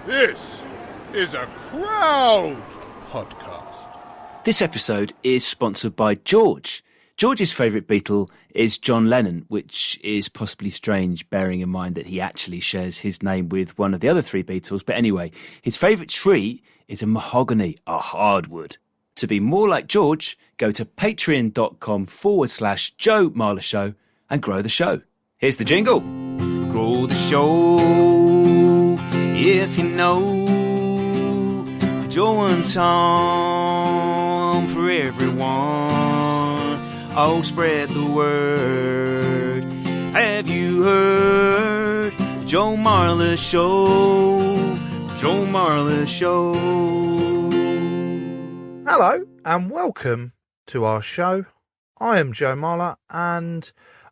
This is a crowd podcast. This episode is sponsored by George. George's favourite Beatle is John Lennon, which is possibly strange, bearing in mind that he actually shares his name with one of the other three Beatles. But anyway, his favourite tree is a mahogany, a hardwood. To be more like George, go to patreon.com/Joe Marler Show and grow the show. Here's the jingle. Grow the show if you know. For Joe and Tom, for everyone. Oh, spread the word. Have you heard? Joe Marler Show. Joe Marler Show. Hello and welcome to our show. I am Joe Marler and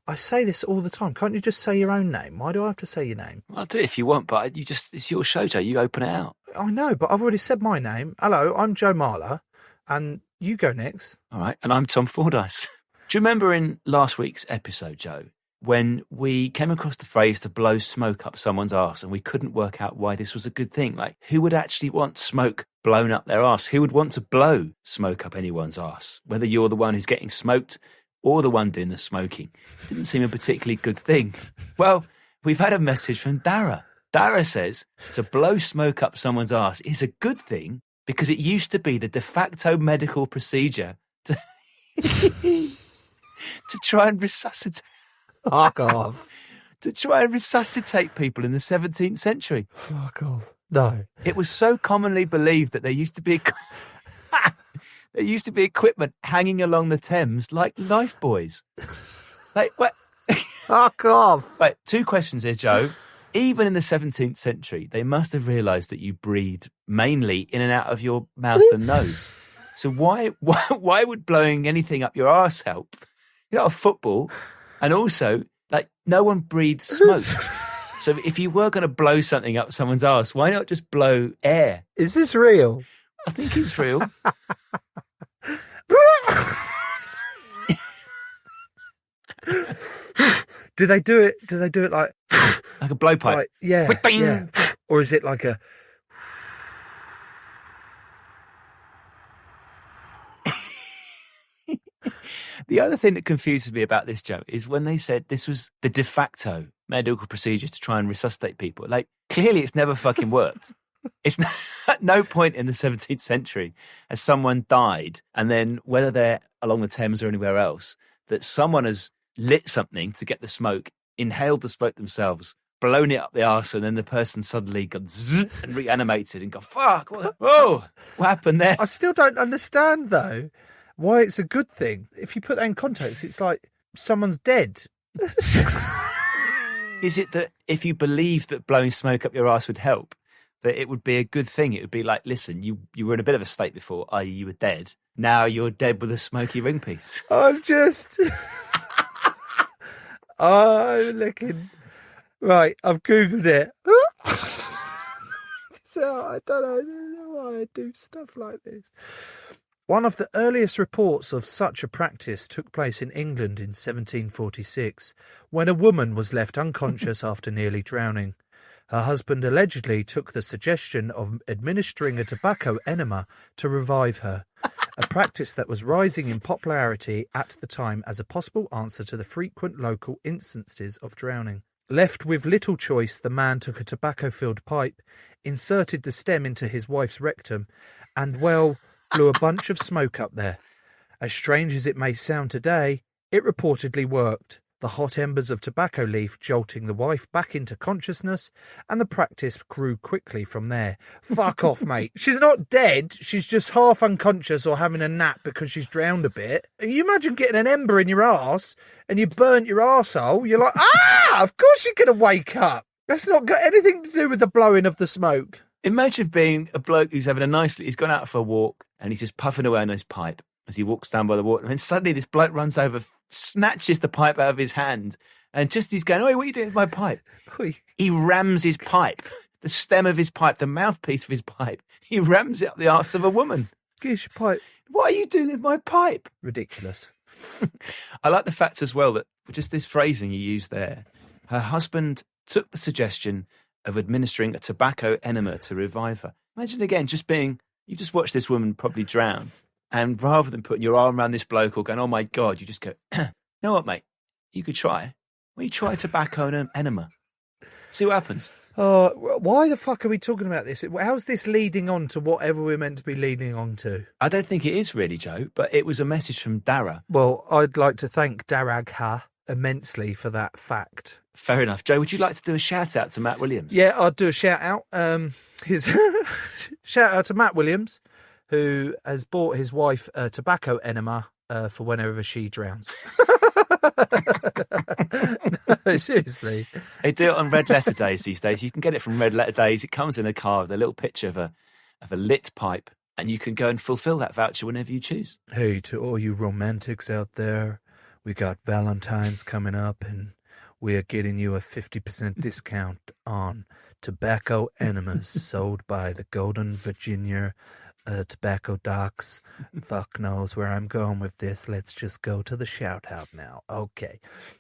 I say this all the time. Can't you just say your own name? Why do I have to say your name? I'll do it if you want, but it's your show, Joe. You open it out. I know, but I've already said my name. Hello, I'm Joe Marler and you go next. All right, and I'm Tom Fordyce. Do you remember in last week's episode, Joe, when we came across the phrase to blow smoke up someone's arse and we couldn't work out why this was a good thing? Like, who would actually want smoke blown up their arse? Who would want to blow smoke up anyone's arse? Whether you're the one who's getting smoked or the one doing the smoking. Didn't seem a particularly good thing. Well, we've had a message from Dara. Dara says to blow smoke up someone's arse is a good thing because it used to be the de facto medical procedure to, to try and resuscitate. Fuck off. To try and resuscitate people in the 17th century. Fuck off. No. It was so commonly believed that there used to be equipment hanging along the Thames like lifebuoys. Like what? Fuck off. Right, two questions here, Joe. Even in the 17th century, they must have realised that you breathe mainly in and out of your mouth and nose. So why would blowing anything up your arse help? You're not a football. And also, like, no one breathes smoke. So if you were going to blow something up someone's arse, why not just blow air? Is this real? I think it's real. Do they do it like a blowpipe? Like, yeah. Or is it like a... The other thing that confuses me about this, Joe, is when they said this was the de facto medical procedure to try and resuscitate people. Like, clearly it's never fucking worked. It's at no point in the 17th century has someone died, and then whether they're along the Thames or anywhere else, that someone has lit something to get the smoke, inhaled the smoke themselves, blown it up the arse, and then the person suddenly got zzz and reanimated and got, fuck, what happened there? I still don't understand, though, why it's a good thing. If you put that in context, it's like someone's dead. Is it that if you believed that blowing smoke up your arse would help, that it would be a good thing? It would be like, listen, you were in a bit of a state before, i.e. you were dead. Now you're dead with a smoky ring piece. I'm looking. Right, I've Googled it. So I don't know why I do stuff like this. One of the earliest reports of such a practice took place in England in 1746, when a woman was left unconscious after nearly drowning. Her husband allegedly took the suggestion of administering a tobacco enema to revive her, a practice that was rising in popularity at the time as a possible answer to the frequent local instances of drowning. Left with little choice, the man took a tobacco-filled pipe, inserted the stem into his wife's rectum, and, well, blew a bunch of smoke up there. As strange as it may sound today, it reportedly worked, the hot embers of tobacco leaf jolting the wife back into consciousness, and the practice grew quickly from there. Fuck off, mate. She's not dead. She's just half unconscious or having a nap because she's drowned a bit. You imagine getting an ember in your arse and you burnt your arsehole. You're like, of course you're going to wake up. That's not got anything to do with the blowing of the smoke. Imagine being a bloke who's having he's gone out for a walk and he's just puffing away on his pipe as he walks down by the water. And then suddenly this bloke runs over, snatches the pipe out of his hand, and just he's going, "Oi, what are you doing with my pipe?" Oi. He rams his pipe, the stem of his pipe, the mouthpiece of his pipe. He rams it up the arse of a woman. Gish pipe. What are you doing with my pipe? Ridiculous. I like the fact as well that just this phrasing you used there. Her husband took the suggestion of administering a tobacco enema to revive her. Imagine again, you just watch this woman probably drown, and rather than putting your arm around this bloke or going, oh my God, you just go, you know what, mate? You could try. Well, you try tobacco enema. See what happens. Why the fuck are we talking about this? How's this leading on to whatever we're meant to be leading on to? I don't think it is really, Joe, but it was a message from Dara. Well, I'd like to thank Daragha immensely for that fact. Fair enough. Joe, would you like to do a shout out to Matt Williams? Yeah, I'd do a shout out. Shout out to Matt Williams, who has bought his wife a tobacco enema for whenever she drowns. No, seriously. They do it on Red Letter Days these days. You can get it from Red Letter Days. It comes in a car with a little picture of a lit pipe, and you can go and fulfil that voucher whenever you choose. Hey, to all you romantics out there, we got Valentine's coming up, and we are getting you a 50% discount on tobacco enemas sold by the Golden Virginia Tobacco Docks. Fuck knows where I'm going with this. Let's just go to the shout out now. Okay.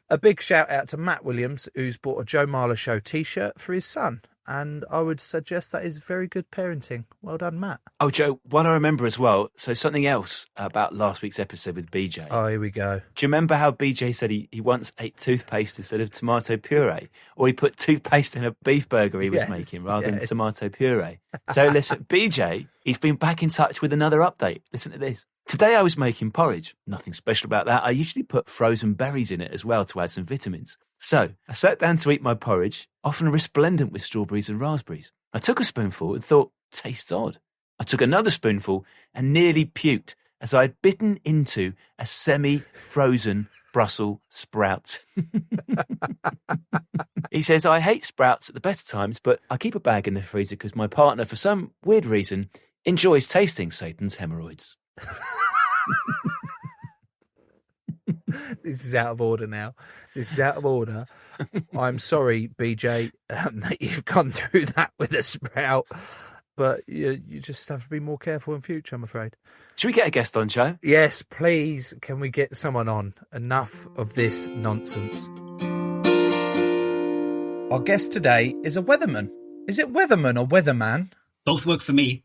A big shout out to Matt Williams, who's bought a Joe Marler Show t-shirt for his son. And I would suggest that is very good parenting. Well done, Matt. Oh, Joe, what I remember as well, so something else about last week's episode with BJ. Oh, here we go. Do you remember how BJ said he once ate toothpaste instead of tomato puree? Or he put toothpaste in a beef burger he was making rather than tomato puree? So listen, BJ, he's been back in touch with another update. Listen to this. Today I was making porridge. Nothing special about that. I usually put frozen berries in it as well to add some vitamins. So I sat down to eat my porridge, often resplendent with strawberries and raspberries. I took a spoonful and thought, tastes odd. I took another spoonful and nearly puked as I had bitten into a semi-frozen Brussels sprout. He says, I hate sprouts at the best of times, but I keep a bag in the freezer because my partner, for some weird reason, enjoys tasting Satan's hemorrhoids. This is out of order now. This is out of order. I'm sorry, BJ, that you've gone through that with a sprout, but you just have to be more careful in future, I'm afraid. Should we get a guest on, Joe? Yes, please. Can we get someone on? Enough of this nonsense. Our guest today is a weatherman. Is it weatherman or weatherman? Both work for me.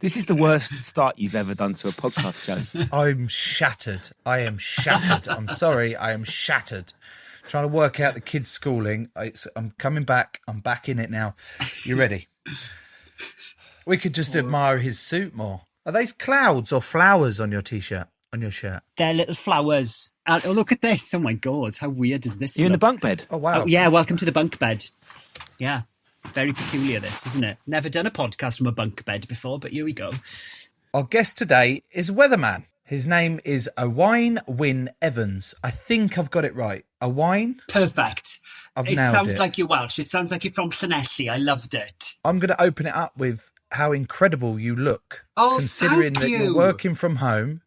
This is the worst start you've ever done to a podcast, Joe. I'm shattered. I am shattered. I'm sorry. I am shattered. Trying to work out the kids' schooling. I'm coming back. I'm back in it now. You ready? We could just admire his suit more. Are these clouds or flowers on your t-shirt, on your shirt? They're little flowers. Oh, look at this. Oh, my God. How weird is this? You're in the bunk bed? Oh, wow. Oh, yeah, welcome to the bunk bed. Yeah. Very peculiar, this, isn't it? Never done a podcast from a bunk bed before, but here we go. Our guest today is a weatherman. His name is Owain Wyn Evans. I think I've got it right. Owain? Perfect. I've It nailed sounds it. like you're Welsh. It sounds like you're from Llanelli. I loved it. I'm going to open it up with how incredible you look. Oh, considering thank that you. you're working from home.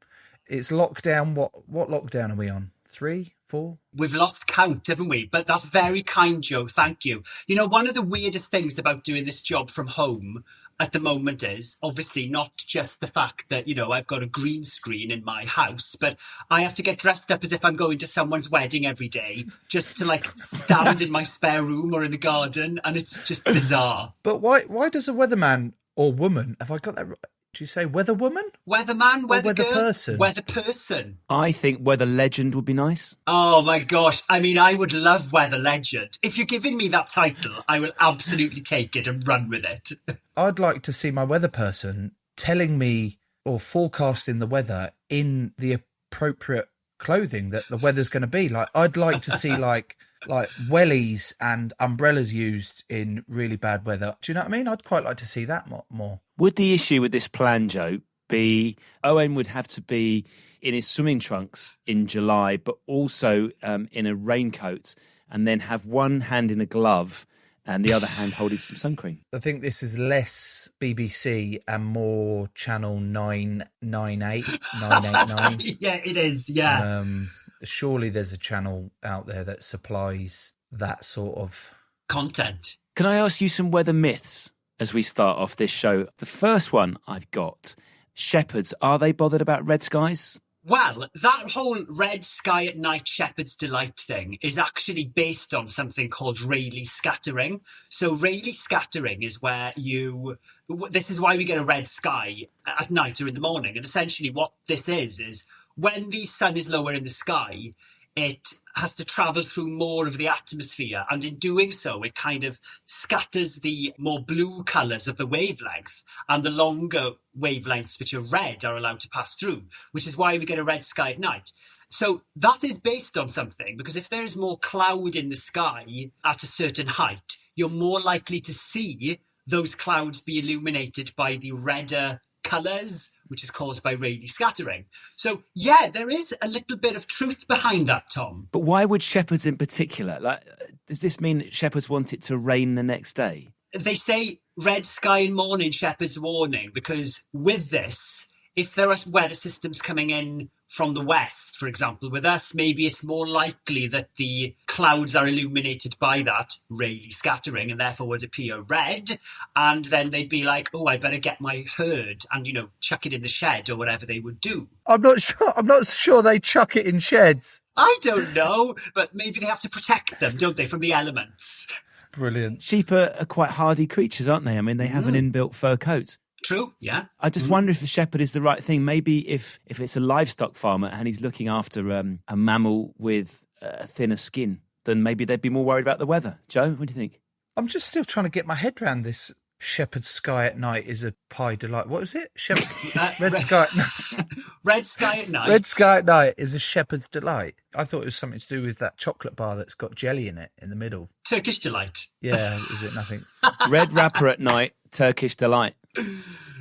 It's lockdown. What lockdown are we on? 3, 4? We've lost count, haven't we? But that's very kind, Joe. Thank you. You know, one of the weirdest things about doing this job from home at the moment is obviously not just the fact that, you know, I've got a green screen in my house, but I have to get dressed up as if I'm going to someone's wedding every day just to like stand in my spare room or in the garden. And it's just bizarre. But why does a weatherman or woman, have I got that right? Do you say weather woman? Weatherman, weather weather girl, person? weather person. I think weather legend would be nice. Oh my gosh. I mean, I would love weather legend. If you're giving me that title, I will absolutely take it and run with it. I'd like to see my weather person telling me or forecasting the weather in the appropriate clothing that the weather's going to be. Like, I'd like to see like wellies and umbrellas used in really bad weather. Do you know what I mean? I'd quite like to see that more. Would the issue with this plan, Joe, be Owen would have to be in his swimming trunks in July, but also in a raincoat, and then have one hand in a glove and the other hand holding some sun cream? I think this is less BBC and more Channel 998, 989. Yeah, it is. Yeah. Surely there's a channel out there that supplies that sort of Content. Can I ask you some weather myths as we start off this show? The first one I've got, shepherds, are they bothered about red skies? Well, that whole red sky at night shepherd's delight thing is actually based on something called Rayleigh scattering. So Rayleigh scattering is where this is why we get a red sky at night or in the morning. And essentially what this is when the sun is lower in the sky, it has to travel through more of the atmosphere. And in doing so, it kind of scatters the more blue colours of the wavelength, and the longer wavelengths, which are red, are allowed to pass through, which is why we get a red sky at night. So that is based on something, because if there is more cloud in the sky at a certain height, you're more likely to see those clouds be illuminated by the redder colours, which is caused by Rayleigh scattering. So, yeah, there is a little bit of truth behind that, Tom. But why would shepherds in particular? Like, does this mean that shepherds want it to rain the next day? They say red sky in morning, shepherd's warning, because with this, if there are weather systems coming in from the west, for example, with us, maybe it's more likely that the clouds are illuminated by that Rayleigh scattering and therefore would appear red. And then they'd be like, oh, I better get my herd and, chuck it in the shed or whatever they would do. I'm not sure they chuck it in sheds. I don't know, but maybe they have to protect them, don't they, from the elements? Brilliant. Sheep are quite hardy creatures, aren't they? I mean, they have an inbuilt fur coat. True, yeah. I just wonder if a shepherd is the right thing. Maybe if it's a livestock farmer and he's looking after a mammal with a thinner skin, then maybe they'd be more worried about the weather. Joe, what do you think? I'm just still trying to get my head around this. Shepherd's sky at night is a pie delight. What was it? Red sky at night. Red sky at night. Red sky at night is a shepherd's delight. I thought it was something to do with that chocolate bar that's got jelly in it in the middle. Turkish delight. Yeah, is it nothing? Red wrapper at night, Turkish delight.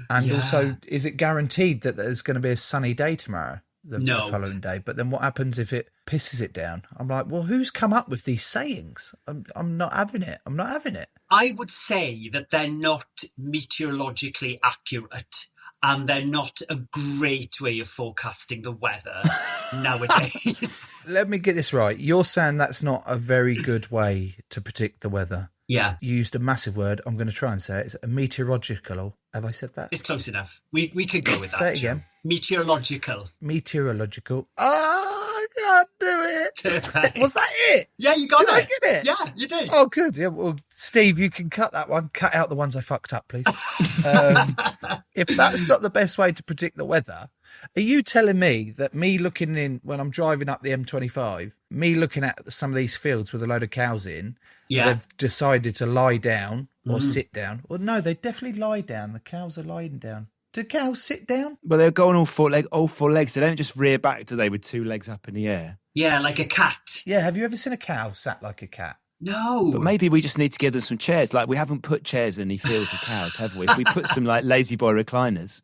And also, is it guaranteed that there's going to be a sunny day tomorrow, the following day? But then what happens if it pisses it down? I'm like, well, who's come up with these sayings? I'm not having it. I'm not having it. I would say that they're not meteorologically accurate, and they're not a great way of forecasting the weather nowadays. Let me get this right. You're saying that's not a very good way to predict the weather. Yeah. You used a massive word. I'm going to try and say it. It's a meteorological. Have I said that? It's close enough. We could go with that. Say it again. Meteorological. Meteorological. I can't do it. Was that it? Yeah, you got it. Did I get it? Yeah, you did. Oh, good. Yeah. Well, Steve, you can cut that one. Cut out the ones I fucked up, please. If that's not the best way to predict the weather, are you telling me that me looking in when I'm driving up the M25, me looking at some of these fields with a load of cows in, they've decided to lie down or sit down? Well, no, they definitely lie down. The cows are lying down. Do cows sit down? Well, they'll go on all four legs. They don't just rear back, do they, with two legs up in the air? Yeah, like a cat. Yeah, have you ever seen a cow sat like a cat? No. But maybe we just need to give them some chairs. Like, we haven't put chairs in any fields of cows, have we? If we put some, like, lazy boy recliners,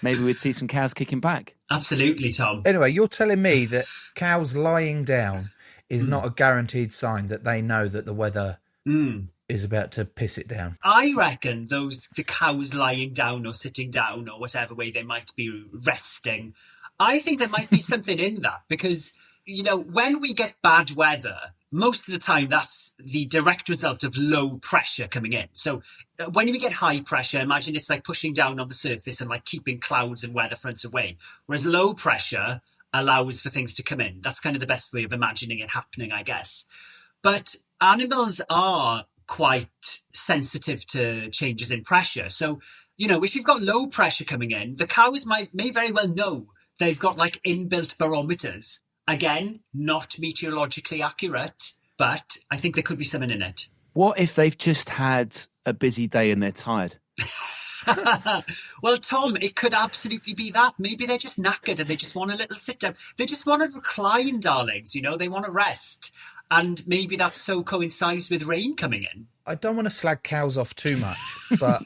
maybe we'd see some cows kicking back. Absolutely, Tom. Anyway, you're telling me that cows lying down is not a guaranteed sign that they know that the weather is about to piss it down. I reckon the cows lying down or sitting down or whatever way they might be resting, I think there might be something in that because, when we get bad weather, most of the time that's the direct result of low pressure coming in. So when we get high pressure, imagine it's like pushing down on the surface and like keeping clouds and weather fronts away. Whereas low pressure allows for things to come in. That's kind of the best way of imagining it happening, I guess. But animals are quite sensitive to changes in pressure. So, if you've got low pressure coming in, the cows may very well know they've got like inbuilt barometers. Again, not meteorologically accurate, but I think there could be something in it. What if they've just had a busy day and they're tired? Well, Tom, it could absolutely be that. Maybe they're just knackered and they just want a little sit down. They just want to recline, darlings. They want to rest. And maybe that so coincides with rain coming in. I don't want to slag cows off too much, but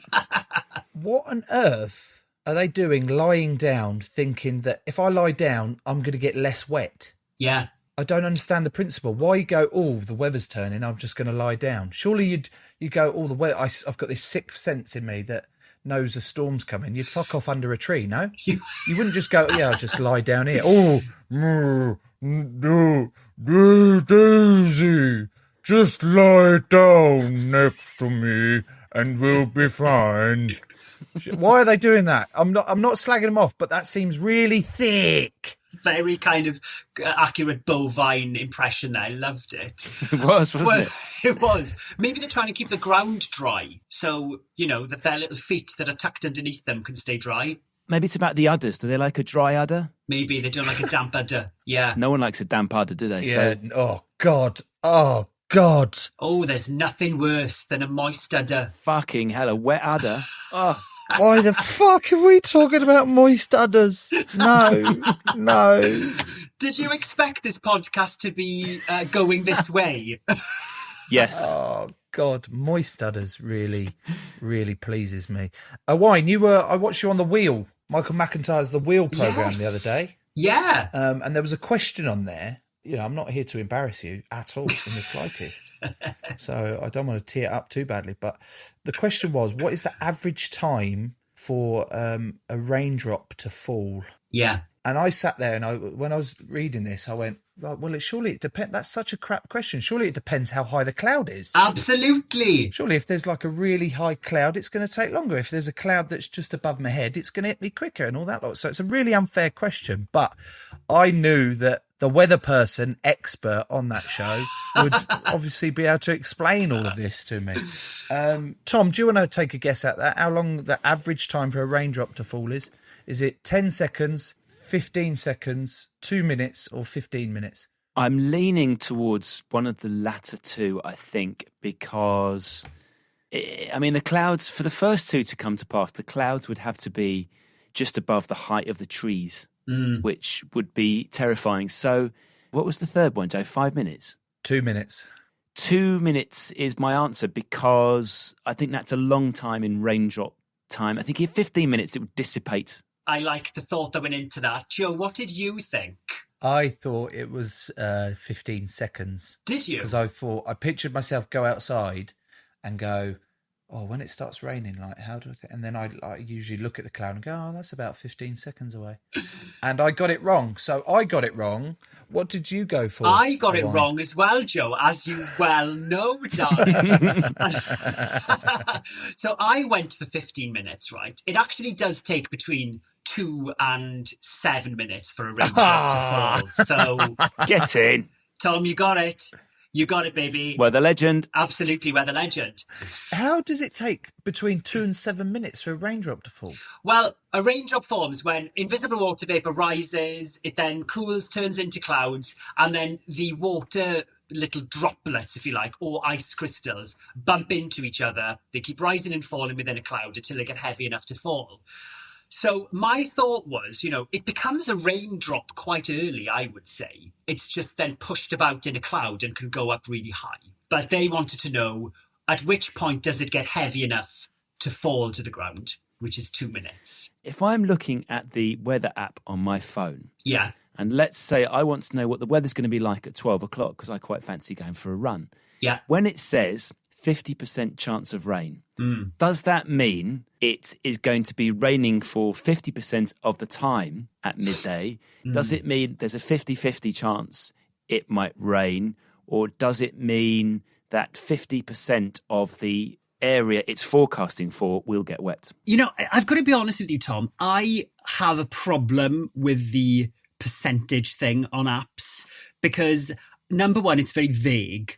what on earth are they doing lying down thinking that if I lie down, I'm going to get less wet? Yeah. I don't understand the principle. Why you go, the weather's turning, I'm just going to lie down. Surely you go, the weather, I've got this sixth sense in me that knows a storm's coming. You'd fuck off under a tree, no? You wouldn't just go, I'll just lie down here. Daisy, just lie down next to me and we'll be fine. Why are they doing that? I'm not slagging them off, but that seems really thick. Very kind of accurate bovine impression there. I loved it. It was, wasn't it? It was. Maybe they're trying to keep the ground dry. So, that their little feet that are tucked underneath them can stay dry. Maybe it's about the udders. Do they like a dry udder? Maybe they don't like a damp udder. Yeah. No one likes a damp udder, do they? Yeah. So, Oh, God. Oh, God. Oh, there's nothing worse than a moist udder. fucking hell, a wet udder. Oh, Why the fuck are we talking about moist udders? No. Did you expect this podcast to be going this way? yes. Oh, God. Moist udders really, really pleases me. Wine, I watched you on The Wheel, Michael McIntyre's The Wheel programme the other day. Yeah. And there was a question on there. I'm not here to embarrass you at all in the slightest. So I don't want to tee it up too badly. But the question was, what is the average time for a raindrop to fall? Yeah. And I sat there and when I was reading this, I went, well, surely it depends. That's such a crap question. Surely it depends how high the cloud is. Absolutely. Surely if there's like a really high cloud, it's going to take longer. If there's a cloud that's just above my head, it's going to hit me quicker and all that lot. So it's a really unfair question. But I knew that the weather person expert on that show would obviously be able to explain all of this to me. Tom, do you want to take a guess at that? How long the average time for a raindrop to fall is? Is it 10 seconds, 15 seconds, 2 minutes, or 15 minutes? I'm leaning towards one of the latter two, I think, because, the clouds, for the first two to come to pass, the clouds would have to be just above the height of the trees, which would be terrifying. So what was the third one, Joe? 5 minutes? 2 minutes. 2 minutes is my answer because I think that's a long time in raindrop time. I think in 15 minutes it would dissipate. I like the thought that went into that. Joe, what did you think? I thought it was 15 seconds. Did you? Because I pictured myself go outside and go, oh, when it starts raining, like, how do I think? And then I usually look at the cloud and go, oh, that's about 15 seconds away. And I got it wrong. So I got it wrong. What did you go for? I got it wrong as well, Joe, as you well know, darling. So I went for 15 minutes, right? It actually does take between 2 and 7 minutes for a raindrop to fall. So Get in. Tom, you got it. You got it, baby. We're the legend. Absolutely, we're the legend. How does it take between 2 and 7 minutes for a raindrop to fall? Well, a raindrop forms when invisible water vapour rises, it then cools, turns into clouds, and then the water little droplets, if you like, or ice crystals bump into each other. They keep rising and falling within a cloud until they get heavy enough to fall. So my thought was, it becomes a raindrop quite early, I would say. It's just then pushed about in a cloud and can go up really high. But they wanted to know at which point does it get heavy enough to fall to the ground, which is 2 minutes. If I'm looking at the weather app on my phone, Yeah. and let's say I want to know what the weather's going to be like at 12 o'clock because I quite fancy going for a run. Yeah. When it says 50% chance of rain, does that mean it is going to be raining for 50% of the time at midday? Does it mean there's a 50-50 chance it might rain? Or does it mean that 50% of the area it's forecasting for will get wet? I've got to be honest with you, Tom. I have a problem with the percentage thing on apps because, number one, it's very vague.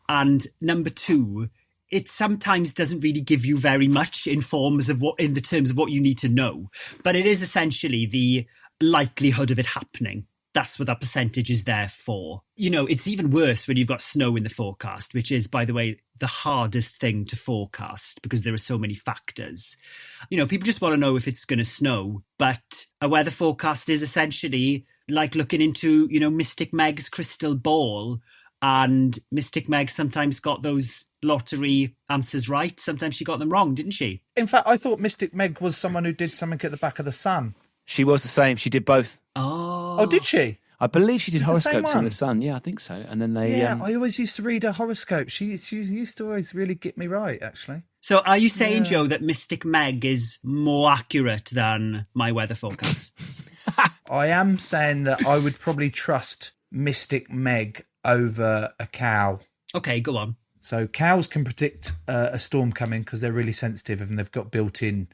And number two, it sometimes doesn't really give you very much in terms of what you need to know. But it is essentially the likelihood of it happening. That's what that percentage is there for. It's even worse when you've got snow in the forecast, which is, by the way, the hardest thing to forecast because there are so many factors. People just want to know if it's going to snow. But a weather forecast is essentially like looking into, Mystic Meg's crystal ball. And Mystic Meg sometimes got those lottery answers right. Sometimes she got them wrong, didn't she? In fact, I thought Mystic Meg was someone who did something at the back of the sun. She was the same. She did both. Oh, did she? I believe she did It's the same horoscopes in one. the sun. Yeah, I think so. And then they... Yeah, I always used to read her horoscope. She used to always really get me right, actually. So are you saying, Joe, that Mystic Meg is more accurate than my weather forecasts? I am saying that I would probably trust Mystic Meg over a cow. Okay, go on. So cows can predict a storm coming because they're really sensitive and they've got built-in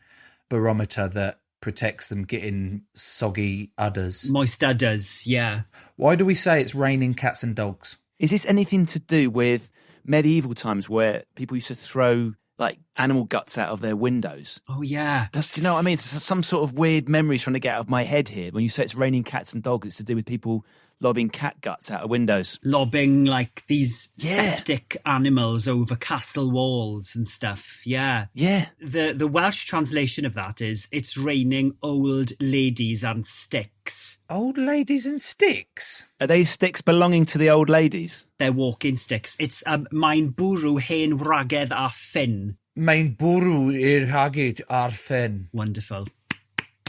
barometer that protects them getting soggy udders. Moist udders, yeah. Why do we say it's raining cats and dogs? Is this anything to do with medieval times where people used to throw like animal guts out of their windows? Oh, yeah. Do you know what I mean? It's some sort of weird memories trying to get out of my head here. When you say it's raining cats and dogs, it's to do with people lobbing cat guts out of windows. Lobbing like these septic animals over castle walls and stuff. Yeah. Yeah. The Welsh translation of that is it's raining old ladies and sticks. Old ladies and sticks? Are they sticks belonging to the old ladies? They're walking sticks. It's Mae'n bwrw hen wragedd a ffyn. Mae'n bwrw i'r hagyd ar ffen. Wonderful.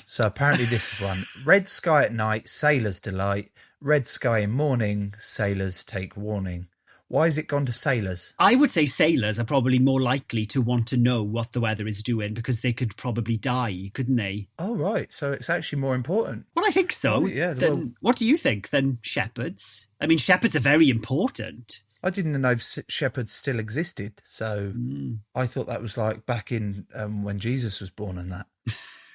So apparently this is one. Red sky at night, sailors delight. Red sky in morning, sailors take warning. Why has it gone to sailors? I would say sailors are probably more likely to want to know what the weather is doing because they could probably die, couldn't they? Oh, right. So it's actually more important. Well, I think so. Oh, yeah, What do you think than shepherds? I mean, shepherds are very important. I didn't know if shepherds still existed. So I thought that was like back in when Jesus was born and that.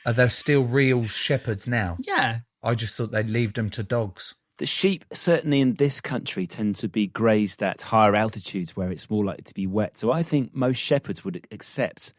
Are there still real shepherds now? Yeah. I just thought they'd leave them to dogs. The sheep, certainly in this country, tend to be grazed at higher altitudes where it's more likely to be wet. So I think most shepherds would accept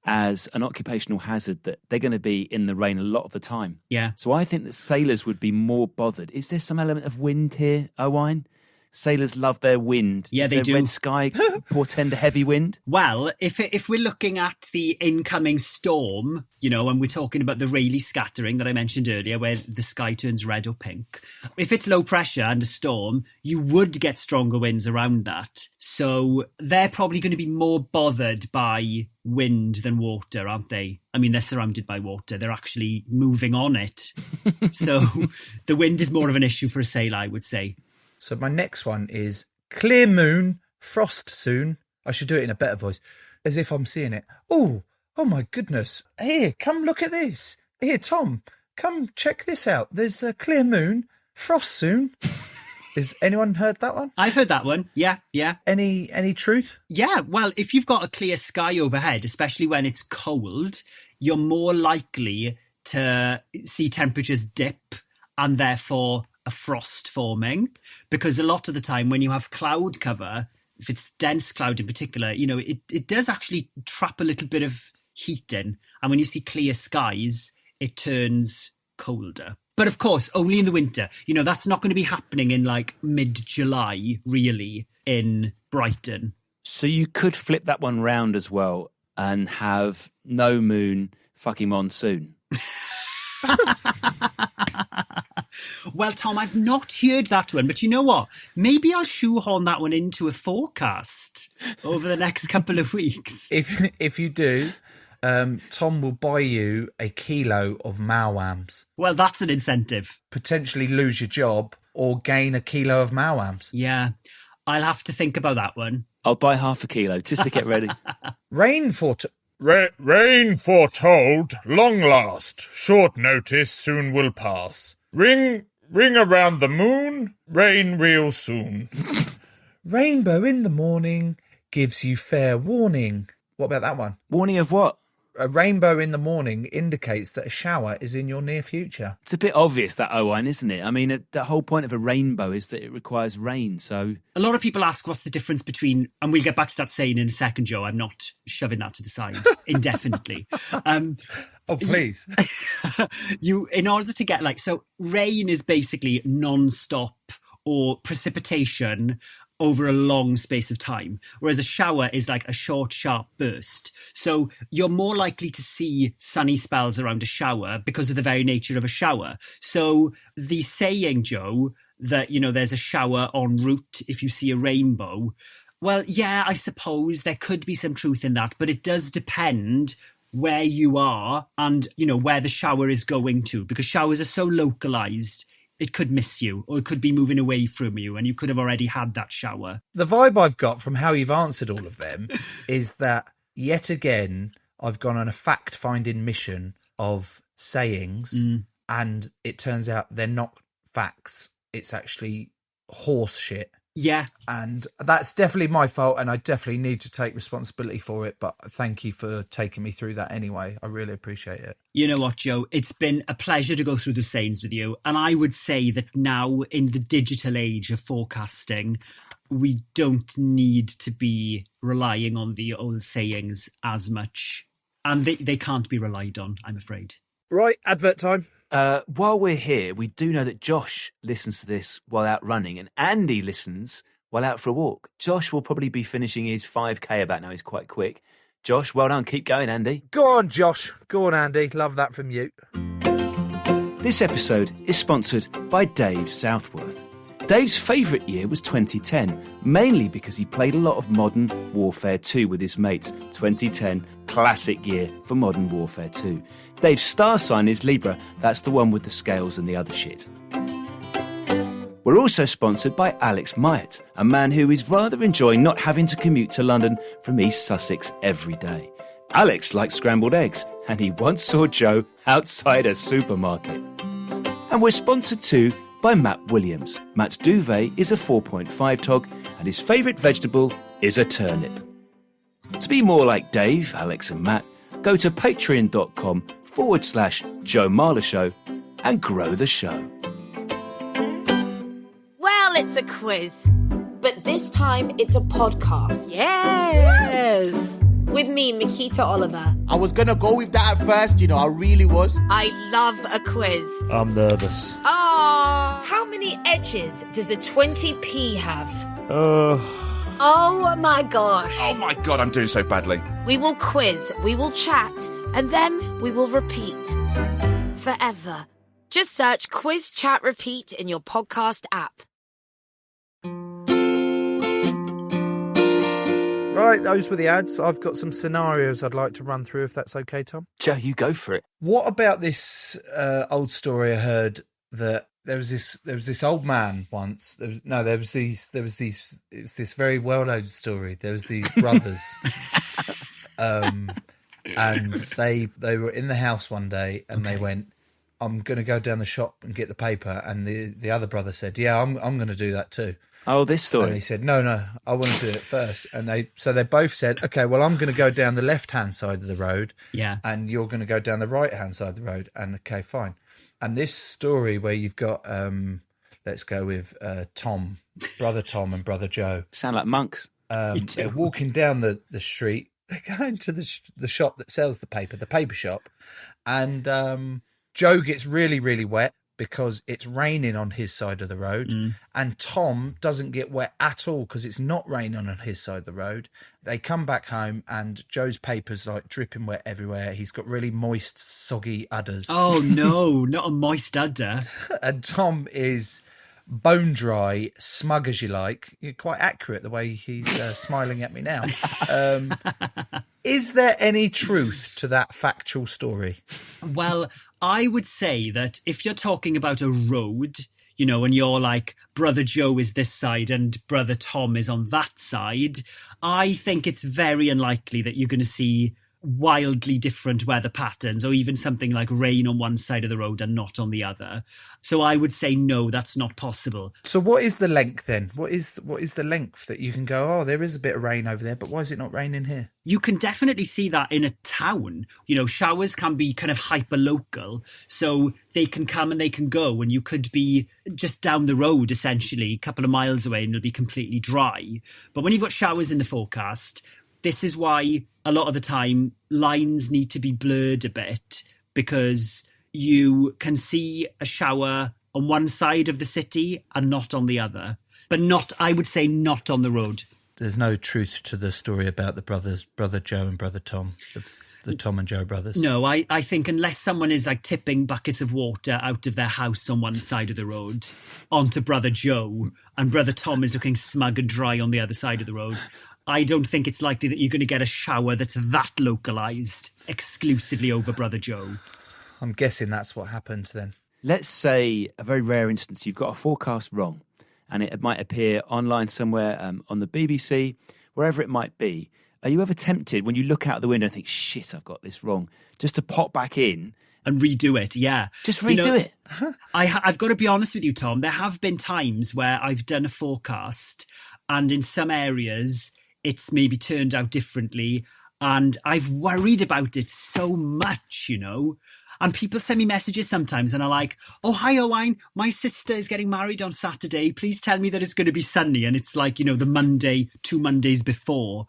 as an occupational hazard that they're going to be in the rain a lot of the time. Yeah. So I think that sailors would be more bothered. Is there some element of wind here, Owain? Sailors love their wind. Yeah, they Does do. Red sky portend a heavy wind? Well, if we're looking at the incoming storm, and we're talking about the Rayleigh scattering that I mentioned earlier, where the sky turns red or pink, if it's low pressure and a storm, you would get stronger winds around that. So they're probably going to be more bothered by wind than water, aren't they? I mean, they're surrounded by water. They're actually moving on it. So the wind is more of an issue for a sailor, I would say. So my next one is clear moon, frost soon. I should do it in a better voice, as if I'm seeing it. Oh my goodness. Here, come look at this. Here, Tom, come check this out. There's a clear moon, frost soon. Has anyone heard that one? I've heard that one. Yeah. Any truth? Yeah, well, if you've got a clear sky overhead, especially when it's cold, you're more likely to see temperatures dip and therefore a frost forming, because a lot of the time when you have cloud cover, if it's dense cloud in particular, it does actually trap a little bit of heat in, and when you see clear skies it turns colder. But of course only in the winter. That's not going to be happening in like mid-July really in Brighton. So you could flip that one round as well and have no moon, fucking monsoon. Well, Tom, I've not heard that one, but you know what? Maybe I'll shoehorn that one into a forecast over the next couple of weeks. If you do, Tom will buy you a kilo of malwams. Well, that's an incentive. Potentially lose your job or gain a kilo of malwams. Yeah, I'll have to think about that one. I'll buy half a kilo just to get ready. Rain foretold, long last, short notice soon will pass. Ring around the moon, rain real soon. Rainbow in the morning gives you fair warning. What about that one? Warning of what? A rainbow in the morning indicates that a shower is in your near future. It's a bit obvious, that, Owain, isn't it? I mean, the whole point of a rainbow is that it requires rain, so... A lot of people ask what's the difference between... And we'll get back to that saying in a second, Joe. I'm not shoving that to the side indefinitely. Oh, please. In order to get so rain is basically non-stop or precipitation over a long space of time, whereas a shower is like a short, sharp burst. So you're more likely to see sunny spells around a shower because of the very nature of a shower. So the saying, Joe, that, there's a shower en route if you see a rainbow, well, yeah, I suppose there could be some truth in that, but it does depend where you are and, where the shower is going to, because showers are so localized. It could miss you, or it could be moving away from you, and you could have already had that shower. The vibe I've got from how you've answered all of them is that, yet again, I've gone on a fact-finding mission of sayings, and it turns out they're not facts. It's actually horse shit. Yeah. And that's definitely my fault, and I definitely need to take responsibility for it. But thank you for taking me through that anyway. I really appreciate it. You know what, Joe? It's been a pleasure to go through the sayings with you. And I would say that now, in the digital age of forecasting, we don't need to be relying on the old sayings as much. And they can't be relied on, I'm afraid. Right, advert time. While we're here, we do know that Josh listens to this while out running, and Andy listens while out for a walk. Josh will probably be finishing his 5K about now. He's quite quick. Josh, well done. Keep going, Andy. Go on, Josh. Go on, Andy. Love that from you. This episode is sponsored by Dave Southworth. Dave's favourite year was 2010, mainly because he played a lot of Modern Warfare 2 with his mates. 2010, classic year for Modern Warfare 2. Dave's star sign is Libra, that's the one with the scales and the other shit. We're also sponsored by Alex Myatt, a man who is rather enjoying not having to commute to London from East Sussex every day. Alex likes scrambled eggs, and he once saw Joe outside a supermarket. And we're sponsored too by Matt Williams. Matt Duvet is a 4.5 tog, and his favourite vegetable is a turnip. To be more like Dave, Alex and Matt, go to patreon.com/Joe Marler Show and grow the show. Well, it's a quiz. But this time it's a podcast. Yes! With me, Mikita Oliver. I was going to go with that at first, I really was. I love a quiz. I'm nervous. Oh, How many edges does a 20p have? oh my gosh. Oh my God, I'm doing so badly. We will quiz, we will chat, and then we will repeat. Forever. Just search Quiz Chat Repeat in your podcast app. Right, those were the ads. I've got some scenarios I'd like to run through, if that's okay, Tom. Joe, you go for it. What about this old story I heard that there was this old man once. It was this very well-known story. There was these brothers, and they were in the house one day, and they went, "I'm going to go down the shop and get the paper," and the other brother said, "Yeah, I'm going to do that too." Oh, this story. And he said, no, I want to do it first. And they both said, okay, well, I'm going to go down the left-hand side of the road. Yeah. And you're going to go down the right-hand side of the road. And okay, fine. And this story where you've got, let's go with Tom, Brother Tom and Brother Joe. Sound like monks. They're walking down the street. They're going to the shop that sells the paper shop. And Joe gets really, really wet, because it's raining on his side of the road, and Tom doesn't get wet at all because it's not raining on his side of the road. They come back home and Joe's paper's like dripping wet everywhere. He's got really moist, soggy udders. Oh, no, not a moist udder. And Tom is bone dry, smug as you like. You're quite accurate the way he's smiling at me now. Is there any truth to that factual story? Well, I would say that if you're talking about a road, and you're like, Brother Joe is this side and Brother Tom is on that side, I think it's very unlikely that you're going to see wildly different weather patterns, or even something like rain on one side of the road and not on the other. So I would say no, that's not possible. So what is the length then? What is the length that you can go, oh, there is a bit of rain over there, but why is it not raining here? You can definitely see that in a town. Showers can be kind of hyper-local, so they can come and they can go, and you could be just down the road, essentially, a couple of miles away, and it'll be completely dry. But when you've got showers in the forecast, this is why a lot of the time lines need to be blurred a bit, because you can see a shower on one side of the city and not on the other. But I would say not on the road. There's no truth to the story about the brothers, Brother Joe and Brother Tom, the Tom and Joe brothers. No, I think unless someone is like tipping buckets of water out of their house on one side of the road onto Brother Joe, and Brother Tom is looking smug and dry on the other side of the road, I don't think it's likely that you're going to get a shower that's that localised exclusively over Brother Joe. I'm guessing that's what happened then. Let's say a very rare instance, you've got a forecast wrong, and it might appear online somewhere on the BBC, wherever it might be. Are you ever tempted when you look out the window and think, shit, I've got this wrong, just to pop back in? And redo it, yeah. Just redo it. I've got to be honest with you, Tom. There have been times where I've done a forecast and in some areas it's maybe turned out differently and I've worried about it so much, And people send me messages sometimes and are like, oh, hi, Owain, my sister is getting married on Saturday. Please tell me that it's going to be sunny. And it's like, the Monday, 2 Mondays before.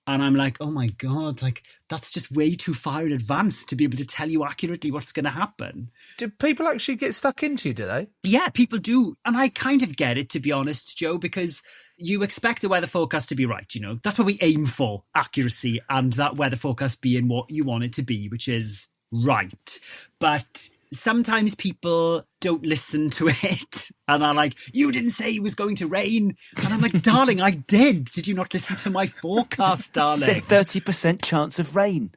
And I'm like, oh my God, that's just way too far in advance to be able to tell you accurately what's going to happen. Do people actually get stuck into you, do they? Yeah, people do. And I kind of get it, to be honest, Joe, because you expect a weather forecast to be right, That's what we aim for, accuracy, and that weather forecast being what you want it to be, which is right. But sometimes people don't listen to it and are like, you didn't say it was going to rain. And I'm like, darling, I did. Did you not listen to my forecast, darling? Said 30% chance of rain.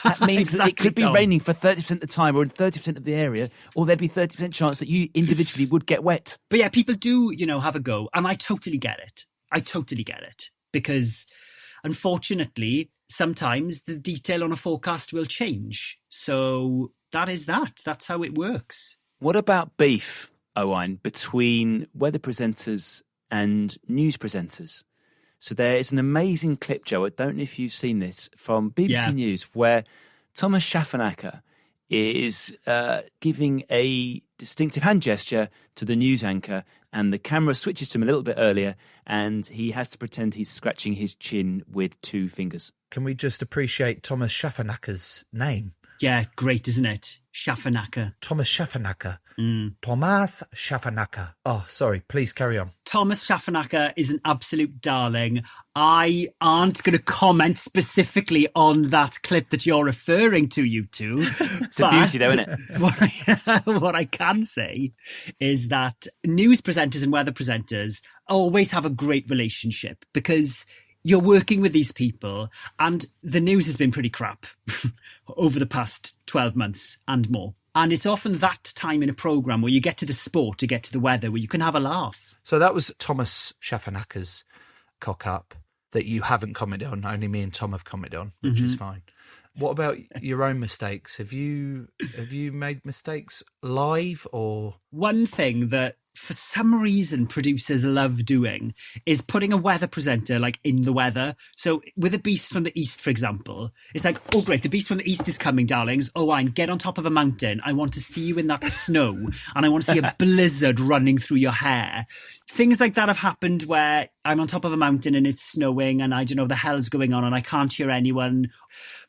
That means Exactly, that it could be Tom. raining for 30% of the time or in 30% of the area, or there'd be 30% chance that you individually would get wet. But yeah, people do, have a go. And I totally get it. Because unfortunately, sometimes the detail on a forecast will change. So that is that. That's how it works. What about beef, Owain, between weather presenters and news presenters? So there is an amazing clip, Joe, I don't know if you've seen this, from BBC News, where Thomas Schaffenacker is giving a distinctive hand gesture to the news anchor, and the camera switches to him a little bit earlier, and he has to pretend he's scratching his chin with 2 fingers. Can we just appreciate Thomas Schaffenacker's name? Yeah, great, isn't it? Schaffenacker. Thomas Schaffenacker. Thomas Schaffenacker. Oh, sorry, please carry on. Thomas Schaffenacker is an absolute darling. I aren't going to comment specifically on that clip that you're referring to, you two. It's a beauty, though, isn't it? What I can say is that news presenters and weather presenters always have a great relationship because you're working with these people and the news has been pretty crap over the past 12 months and more. And it's often that time in a programme where you get to the sport, to get to the weather, where you can have a laugh. So that was Thomas Schaffenacker's cock-up that you haven't commented on. Only me and Tom have commented on, which is fine. What about your own mistakes? Have you made mistakes live or? One thing that for some reason producers love doing is putting a weather presenter in the weather. So with a beast from the east, for example, it's like, oh great, the beast from the east is coming, darlings. Oh, Owain, get on top of a mountain. I want to see you in that snow and I want to see a blizzard running through your hair. Things like that have happened where I'm on top of a mountain and it's snowing and I don't know what the hell's going on and I can't hear anyone.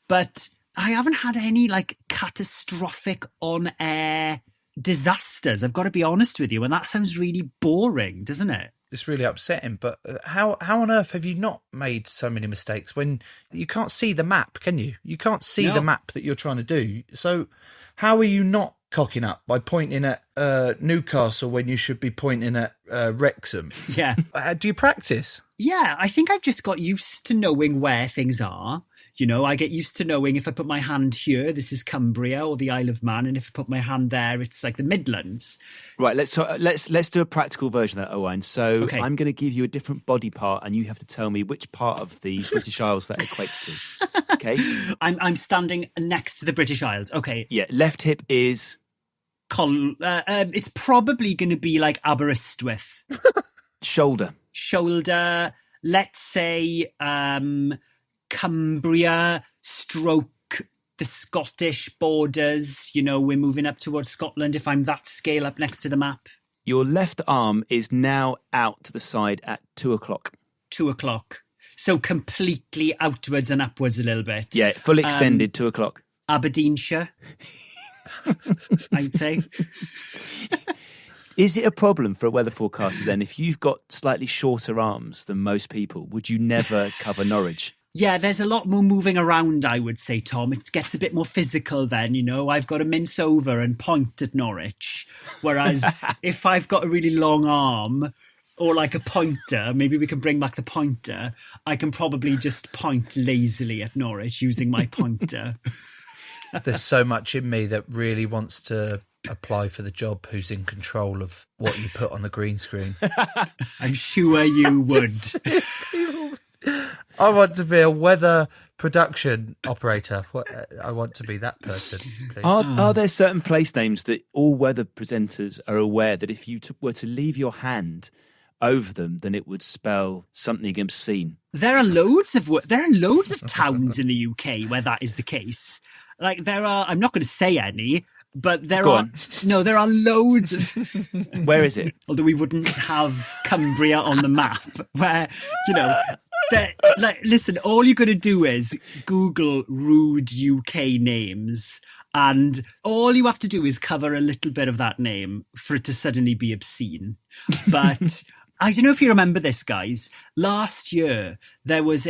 But I haven't had any catastrophic on-air disasters. I've got to be honest with you, and that sounds really boring, doesn't it? It's really upsetting. But how on earth have you not made so many mistakes when you can't see the map? Can you? You can't see the map that you're trying to do. So how are you not cocking up by pointing at Newcastle when you should be pointing at Wrexham? Yeah. Do you practice? Yeah, I think I've just got used to knowing where things are. I get used to knowing if I put my hand here, this is Cumbria or the Isle of Man, and if I put my hand there, it's the Midlands. Right, let's do a practical version of that, Owain. So okay. I'm going to give you a different body part, and you have to tell me which part of the British Isles that equates to. Okay? I'm standing next to the British Isles. Okay. Yeah, left hip is it's probably going to be Aberystwyth. Shoulder. Let's say Cumbria stroke the Scottish borders. We're moving up towards Scotland if I'm that scale up next to the map. Your left arm is now out to the side at 2:00. 2:00. So completely outwards and upwards a little bit. Yeah, full extended 2:00. Aberdeenshire, I'd say. Is it a problem for a weather forecaster then if you've got slightly shorter arms than most people? Would you never cover Norwich? Yeah, there's a lot more moving around, I would say, Tom. It gets a bit more physical then, I've got to mince over and point at Norwich. Whereas if I've got a really long arm or a pointer, maybe we can bring back the pointer, I can probably just point lazily at Norwich using my pointer. There's so much in me that really wants to apply for the job who's in control of what you put on the green screen. I'm sure you would. I want to be a weather production operator. I want to be that person. Please. Are there certain place names that all weather presenters are aware that if you were to leave your hand over them, then it would spell something obscene? There are loads of towns in the UK where that is the case. Like there are, I'm not going to say any, but there are loads. Where is it? Although we wouldn't have Cumbria on the map, where listen, all you're going to do is Google rude UK names, and all you have to do is cover a little bit of that name for it to suddenly be obscene. But I don't know if you remember this, guys. Last year there was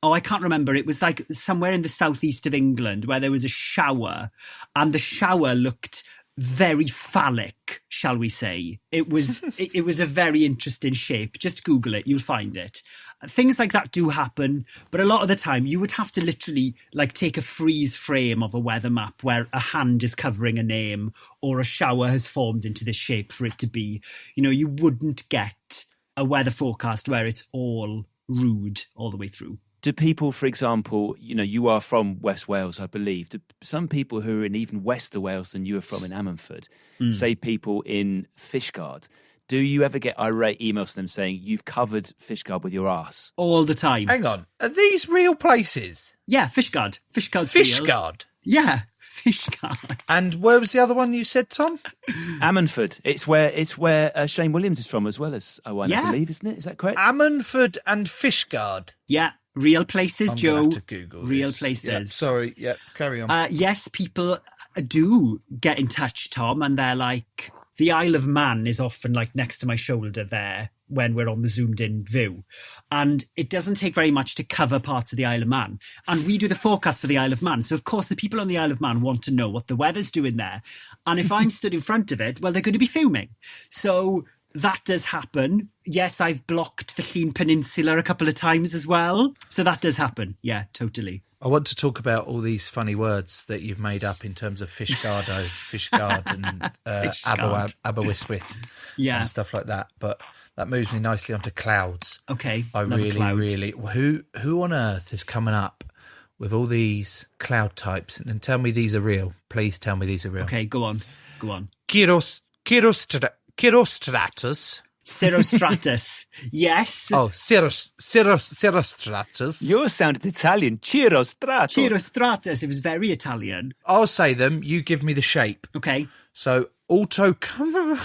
I can't remember. It was like somewhere in the southeast of England where there was a shower, and the shower looked very phallic, shall we say. It was it was a very interesting shape. Just Google it, you'll find it. Things like that do happen, but a lot of the time you would have to literally like take a freeze frame of a weather map where a hand is covering a name or a shower has formed into this shape for it to be. You wouldn't get a weather forecast where it's all rude all the way through. Do people, for example, you are from West Wales, I believe. Do some people who are in even Wester Wales than you are from in Ammanford, say people in Fishguard, do you ever get irate emails to them saying you've covered Fishguard with your arse? All the time. Hang on, are these real places? Yeah, Fishguard. Fishguard's Fishguard? Real. Yeah, Fishguard. And where was the other one you said, Tom? Ammanford. It's where Shane Williams is from as well, as I believe, isn't it? Is that correct? Ammanford and Fishguard. Yeah. Real places, I'm Joe. gonna have to Google real this. places. Yep, sorry. Yep. Carry on. Yes, people do get in touch, Tom, and they're like, the Isle of Man is often like next to my shoulder there when we're on the zoomed in view. And it doesn't take very much to cover parts of the Isle of Man. And we do the forecast for the Isle of Man. So, of course, the people on the Isle of Man want to know what the weather's doing there. And if I'm stood in front of it, well, they're going to be fuming. So that does happen. Yes, I've blocked the Llŷn Peninsula a couple of times as well. So that does happen. Yeah, totally. I want to talk about all these funny words that you've made up in terms of Fishguard and Aberystwyth and stuff like that. But that moves me nicely onto clouds. Okay, I really... Who on earth is coming up with all these cloud types? And tell me these are real. Please tell me these are real. Okay, go on. Cirrostratus. Cirrostratus. Yes. Oh, cirrostratus. Yours sounded Italian. Cirrostratus. Cirrostratus. It was very Italian. I'll say them. You give me the shape. Okay. So, wow,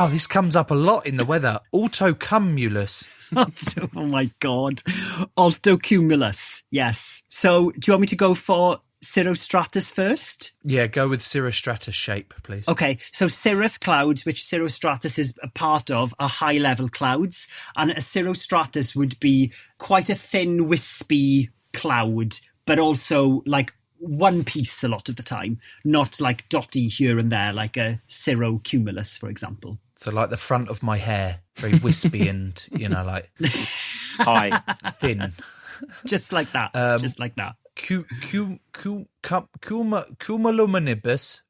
this comes up a lot in the weather. Altocumulus. Oh, my God. Altocumulus. Yes. So, do you want me to go for cirrostratus first? Yeah, go with cirrostratus shape, please. Okay, so cirrus clouds, which cirrostratus is a part of, are high-level clouds, and a cirrostratus would be quite a thin, wispy cloud, but also like one piece a lot of the time, not like dotty here and there, like a cirrocumulus, for example. So like the front of my hair, very wispy and, like high, thin. Just like that, just like that. Cumulonimbus.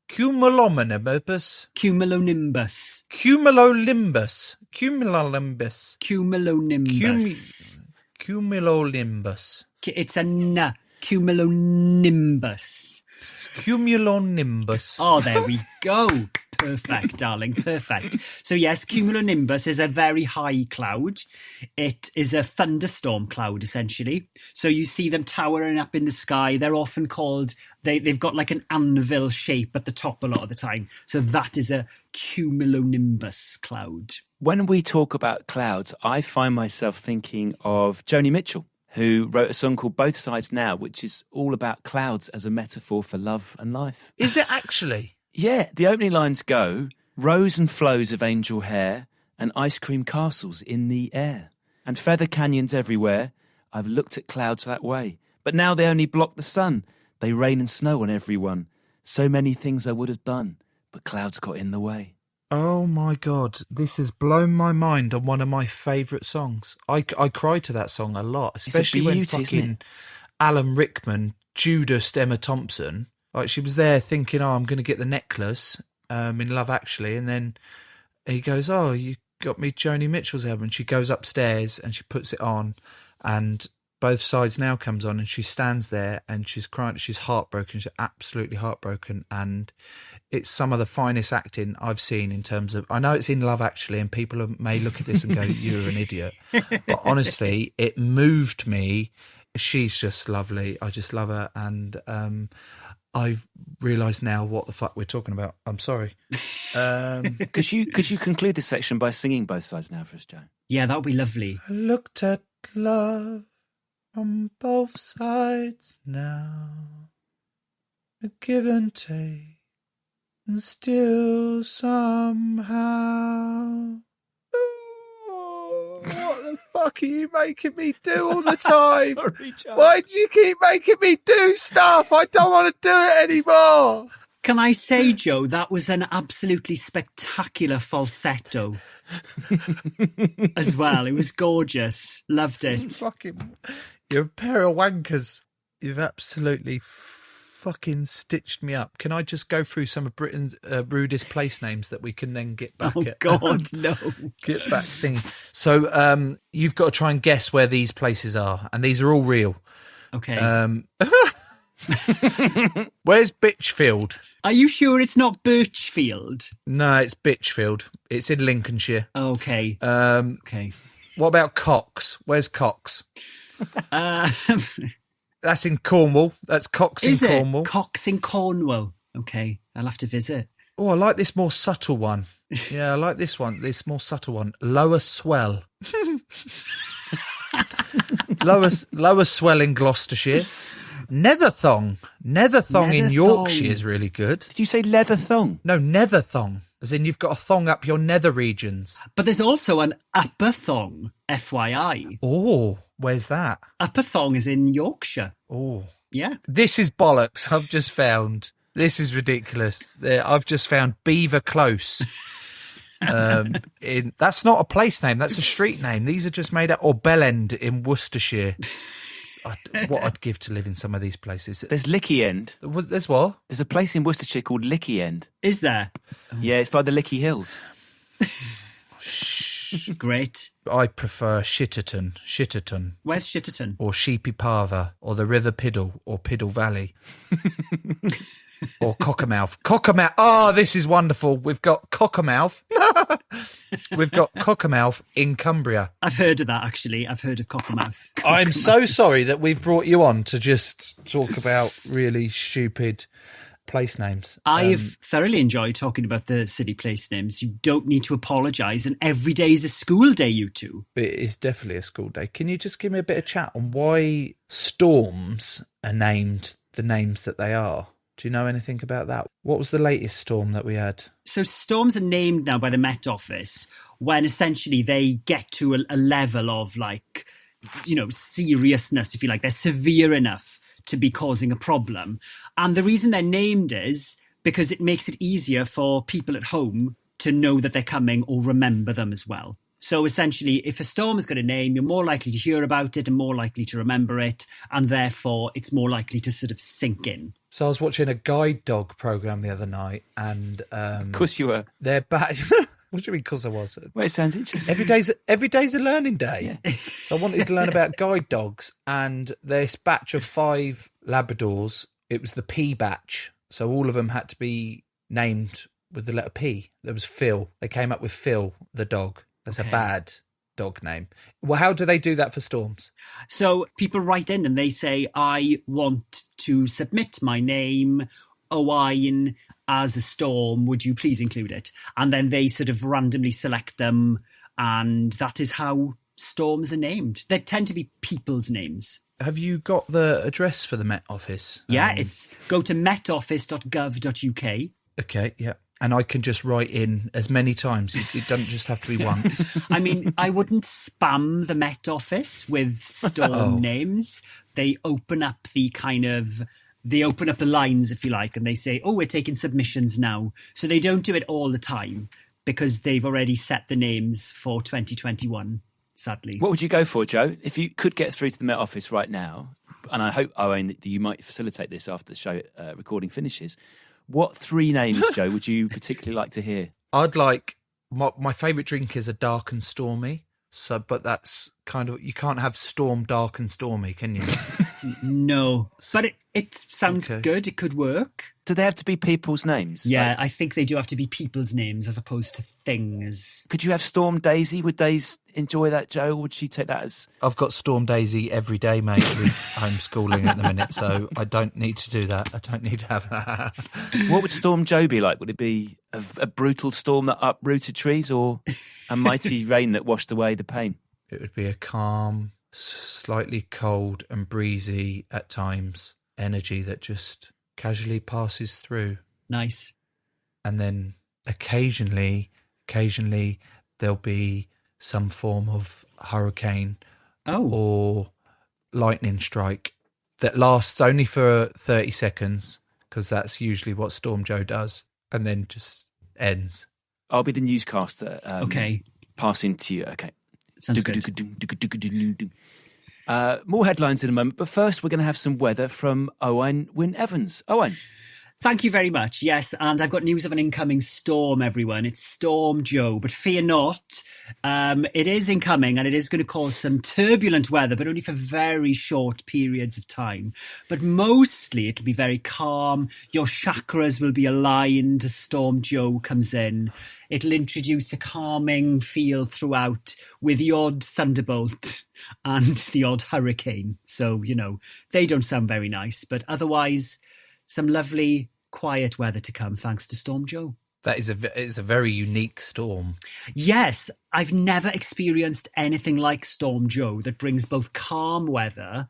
It's a N. Cumulonimbus. Oh, there we go. Perfect, darling. Perfect. So yes, cumulonimbus is a very high cloud. It is a thunderstorm cloud, essentially. So you see them towering up in the sky. They're often called, they've got like an anvil shape at the top a lot of the time. So that is a cumulonimbus cloud. When we talk about clouds, I find myself thinking of Joni Mitchell, who wrote a song called Both Sides Now, which is all about clouds as a metaphor for love and life. Is it actually? Yeah, the opening lines go, rows and flows of angel hair and ice cream castles in the air and feather canyons everywhere. I've looked at clouds that way, but now they only block the sun. They rain and snow on everyone. So many things I would have done, but clouds got in the way. Oh my God, this has blown my mind on one of my favourite songs. I cry to that song a lot, especially when fucking Alan Rickman Judased Emma Thompson. Like, she was there thinking, I'm going to get the necklace in Love Actually, and then he goes, you got me Joni Mitchell's album. And she goes upstairs and she puts it on, And Both Sides Now comes on, and she stands there and she's crying. She's heartbroken. She's absolutely heartbroken. And it's some of the finest acting I've seen in terms of, I know it's in Love Actually, and people may look at this and go, you're an idiot. But honestly, it moved me. She's just lovely. I just love her. And I've realised now what the fuck we're talking about. I'm sorry. Could you conclude this section by singing Both Sides Now for us, Joe? Yeah, that would be lovely. I looked at love from both sides now, a give and take, and still somehow. Oh, what the fuck are you making me do all the time? Sorry, Joe. Why do you keep making me do stuff? I don't want to do it anymore. Can I say, Joe, that was an absolutely spectacular falsetto as well. It was gorgeous. Loved it. You're a pair of wankers. You've absolutely fucking stitched me up. Can I just go through some of Britain's rudest place names that we can then get back Oh, at? God, no. Get back thing. So you've got to try and guess where these places are, and these are all real. Okay. Where's Bitchfield? Are you sure it's not Birchfield? No, it's Bitchfield. It's in Lincolnshire. Okay. Okay. What about Cox? Where's Cox? That's in Cornwall. That's Cox in Cornwall. Cox in Cornwall. Okay, I'll have to visit. Oh, I like this more subtle one. Yeah, I like this one. This more subtle one. Lower Swell. Lower Swell in Gloucestershire. Netherthong in Yorkshire is really good. Did you say leather thong? No, Netherthong. As in you've got a thong up your nether regions. But there's also an upper thong, FYI. Oh, where's that? Upper thong is in Yorkshire. Oh. Yeah. This is bollocks, I've just found. This is ridiculous. I've just found Beaver Close. That's not a place name, that's a street name. These are just made up. Or Bellend in Worcestershire. What I'd give to live in some of these places. There's Licky End. There's what? There's a place in Worcestershire called Licky End. Is there? Yeah, it's by the Licky Hills. Great. I prefer Shitterton. Where's Shitterton? Or Sheepy Parva, or the River Piddle, or Piddle Valley. Or Cockermouth. Oh, this is wonderful. We've got Cockermouth. We've got Cockermouth in Cumbria. I've heard of that, actually. I've heard of Cockermouth. I'm so sorry that we've brought you on to just talk about really stupid place names. I've thoroughly enjoyed talking about the city place names. You don't need to apologise, and every day is a school day, you two. It is definitely a school day. Can you just give me a bit of chat on why storms are named the names that they are? Do you know anything about that? What was the latest storm that we had? So storms are named now by the Met Office when essentially they get to a level of seriousness, if you like. They're severe enough to be causing a problem. And the reason they're named is because it makes it easier for people at home to know that they're coming or remember them as well. So essentially, if a storm has got a name, you're more likely to hear about it and more likely to remember it. And therefore, it's more likely to sort of sink in. So I was watching a guide dog program the other night, and of course you were. They're back. What do you mean? Because I was. Well, it sounds interesting. Every day's a learning day. Yeah. So I wanted to learn about guide dogs, and this batch of 5 Labradors. It was the P batch, so all of them had to be named with the letter P. There was Phil. They came up with Phil, the dog. That's a bad dog name. Well, how do they do that for storms? So people write in and they say, I want to submit my name, Owain, as a storm. Would you please include it? And then they sort of randomly select them. And that is how storms are named. They tend to be people's names. Have you got the address for the Met Office? Yeah, it's go to metoffice.gov.uk. Okay, yeah. And I can just write in as many times. It doesn't just have to be once. I mean, I wouldn't spam the Met Office with storm names. They open up the lines, if you like, and they say, oh, we're taking submissions now. So they don't do it all the time because they've already set the names for 2021, sadly. What would you go for, Joe? If you could get through to the Met Office right now, and I hope, Owen, that you might facilitate this after the show recording finishes, what 3 names, Joe, would you particularly like to hear? I'd like... My favourite drink is a dark and stormy. So, but that's kind of, you can't have storm, dark and stormy, can you? No, but it sounds good. It could work. Do they have to be people's names? Yeah, I think they do have to be people's names as opposed to things. Could you have Storm Daisy? Would Daisy enjoy that, Joe? Or would she take that as... I've got Storm Daisy every day, mate, with homeschooling at the minute, so I don't need to do that. I don't need to have that. What would Storm Joe be like? Would it be a brutal storm that uprooted trees, or a mighty rain that washed away the pain? It would be a calm, slightly cold and breezy at times energy that just casually passes through. Nice. And then occasionally there'll be some form of hurricane or lightning strike that lasts only for 30 seconds, because that's usually what Storm Joe does, and then just ends. I'll be the newscaster. Okay. Passing to you. Okay. Sounds good. More headlines in a moment, but first we're going to have some weather from Owain Wynne-Evans. Owain. Thank you very much. Yes, and I've got news of an incoming storm, everyone. It's Storm Joe, but fear not. It is incoming and it is going to cause some turbulent weather, but only for very short periods of time. But mostly it'll be very calm. Your chakras will be aligned as Storm Joe comes in. It'll introduce a calming feel throughout, with the odd thunderbolt and the odd hurricane. So, they don't sound very nice, but otherwise, some lovely quiet weather to come thanks to Storm Joe. That is it's a very unique storm. Yes, I've never experienced anything like Storm Joe that brings both calm weather,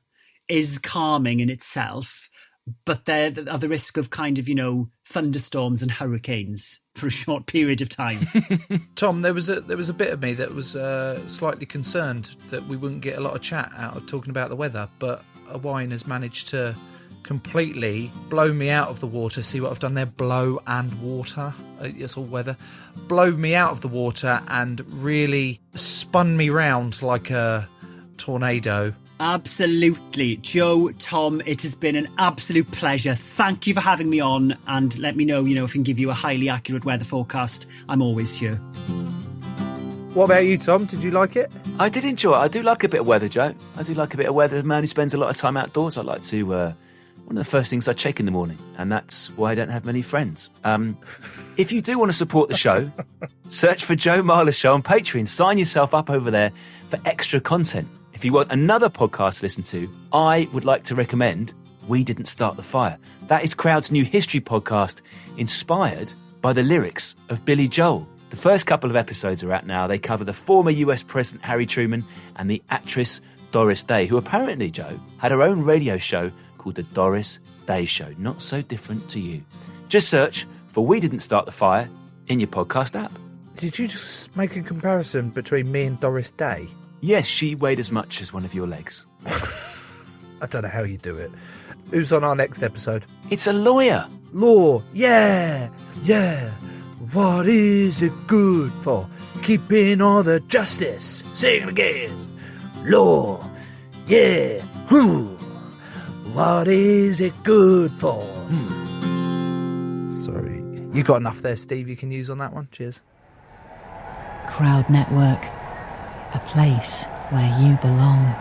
is calming in itself, but there are the risk of kind of, thunderstorms and hurricanes for a short period of time. Tom, there was a bit of me that was slightly concerned that we wouldn't get a lot of chat out of talking about the weather, but Owain has managed to completely blow me out of the water. See what I've done there? Blow and water. It's all weather. Blow me out of the water and really spun me round like a tornado. Absolutely. Joe, Tom, it has been an absolute pleasure. Thank you for having me on, and let me know, if I can give you a highly accurate weather forecast. I'm always here. What about you, Tom? Did you like it? I did enjoy it. I do like a bit of weather, Joe. I do like a bit of weather. A man who spends a lot of time outdoors, I like to... one of the first things I check in the morning, and that's why I don't have many friends. If you do want to support the show, search for Joe Marler Show on Patreon. Sign yourself up over there for extra content. If you want another podcast to listen to, I would like to recommend We Didn't Start the Fire. That is Crowd's new history podcast inspired by the lyrics of Billy Joel. The first couple of episodes are out now. They cover the former US President Harry Truman and the actress Doris Day, who apparently, Joe, had her own radio show called The Doris Day Show. Not so different to you. Just search for We Didn't Start the Fire in your podcast app. Did you just make a comparison between me and Doris Day? Yes, she weighed as much as one of your legs. I don't know how you do it. Who's on our next episode? It's a lawyer. Law. Yeah. What is it good for? Keeping all the justice. Sing it again. Law. Yeah. What is it good for? Sorry. You got enough there, Steve, you can use on that one? Cheers. Crowd Network. A place where you belong.